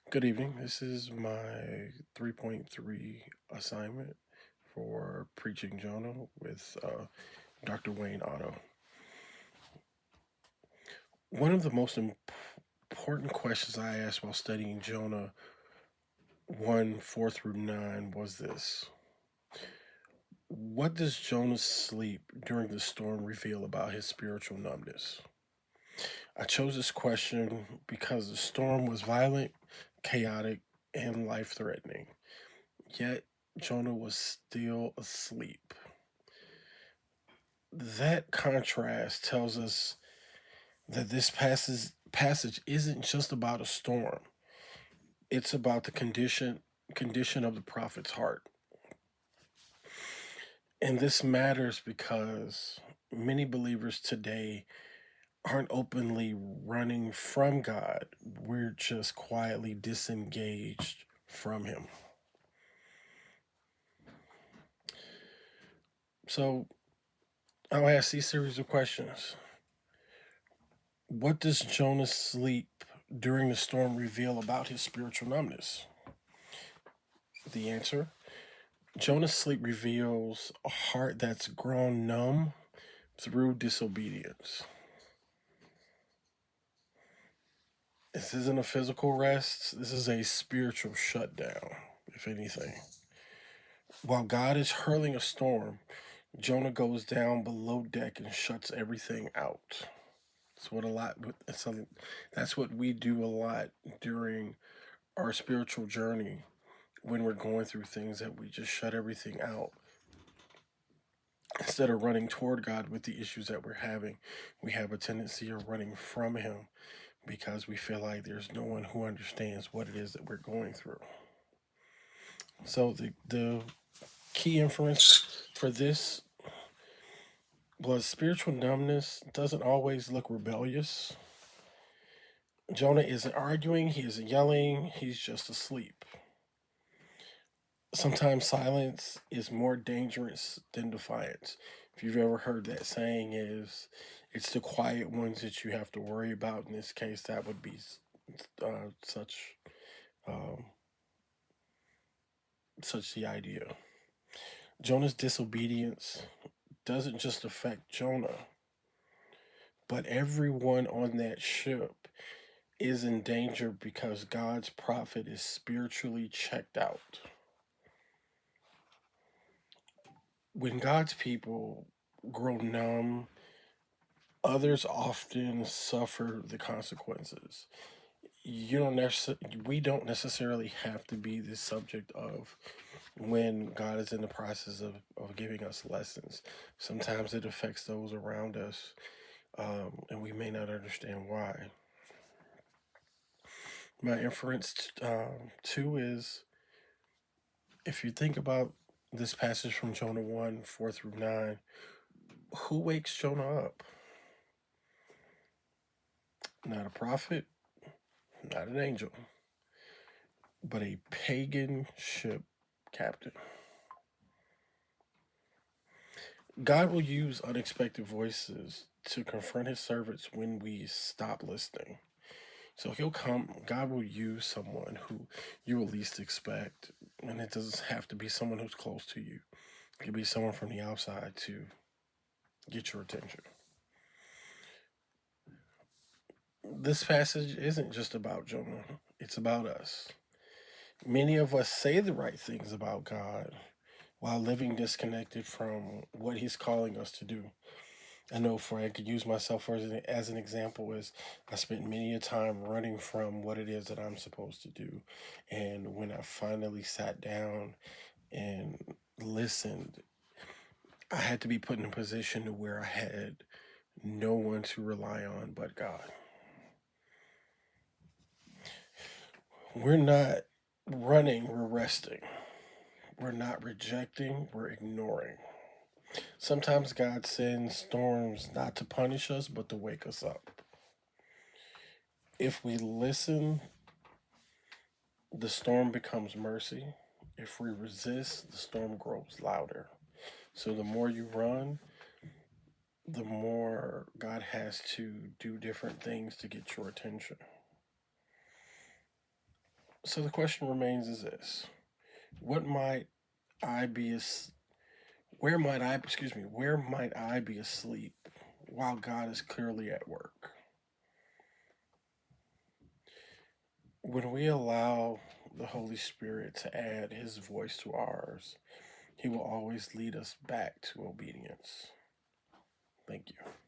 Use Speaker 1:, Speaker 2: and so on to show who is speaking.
Speaker 1: Good evening. This is my 3.3 assignment for Preaching Jonah with Dr. Wayne Otto. One of the most important questions I asked while studying Jonah 1 4 through 9 was this: what does Jonah's sleep during the storm reveal about his spiritual numbness? I chose this question because the storm was violent, chaotic, and life threatening. Yet Jonah was still asleep. That contrast tells us that this passage isn't just about a storm. It's about the condition of the prophet's heart. And this matters because many believers today aren't openly running from God. We're just quietly disengaged from him. So I'll ask these series of questions. What does Jonah's sleep during the storm reveal about his spiritual numbness? The answer: Jonah's sleep reveals a heart that's grown numb through disobedience. This isn't a physical rest, this is a spiritual shutdown, if anything. While God is hurling a storm, Jonah goes down below deck and shuts everything out. That's what a lot. That's what we do a lot during our spiritual journey when we're going through things, that we just shut everything out. Instead of running toward God with the issues that we're having, we have a tendency of running from Him because we feel like there's no one who understands what it is that we're going through. So the key inference for this was spiritual numbness doesn't always look rebellious. Jonah isn't arguing, he isn't yelling, he's just asleep. Sometimes silence is more dangerous than defiance. If you've ever heard that saying, is it's the quiet ones that you have to worry about. In this case, that would be such um, such the idea. Jonah's disobedience doesn't just affect Jonah, but everyone on that ship is in danger because God's prophet is spiritually checked out. When God's people grow numb, others often suffer the consequences. We don't necessarily have to be the subject of when God is in the process of giving us lessons. Sometimes it affects those around us, and we may not understand why. My inference too is, if you think about this passage from Jonah 1 4 through 9, who wakes Jonah up? Not a prophet, not an angel, but a pagan ship captain. God will use unexpected voices to confront his servants when we stop listening. So God will use someone who you will least expect. And it doesn't have to be someone who's close to you, it could be someone from the outside to get your attention. This passage isn't just about Jonah, it's about us. Many of us say the right things about God while living disconnected from what he's calling us to do. I know, for I could use myself as an example, is I spent many a time running from what it is that I'm supposed to do. And when I finally sat down and listened, I had to be put in a position to where I had no one to rely on but God. We're not running, we're resting. We're not rejecting, we're ignoring. Sometimes God sends storms not to punish us, but to wake us up. If we listen, the storm becomes mercy. If we resist, the storm grows louder. So the more you run, the more God has to do different things to get your attention. So the question remains is this: What might I be as where might I be asleep while God is clearly at work? When we allow the Holy Spirit to add his voice to ours, he will always lead us back to obedience. Thank you.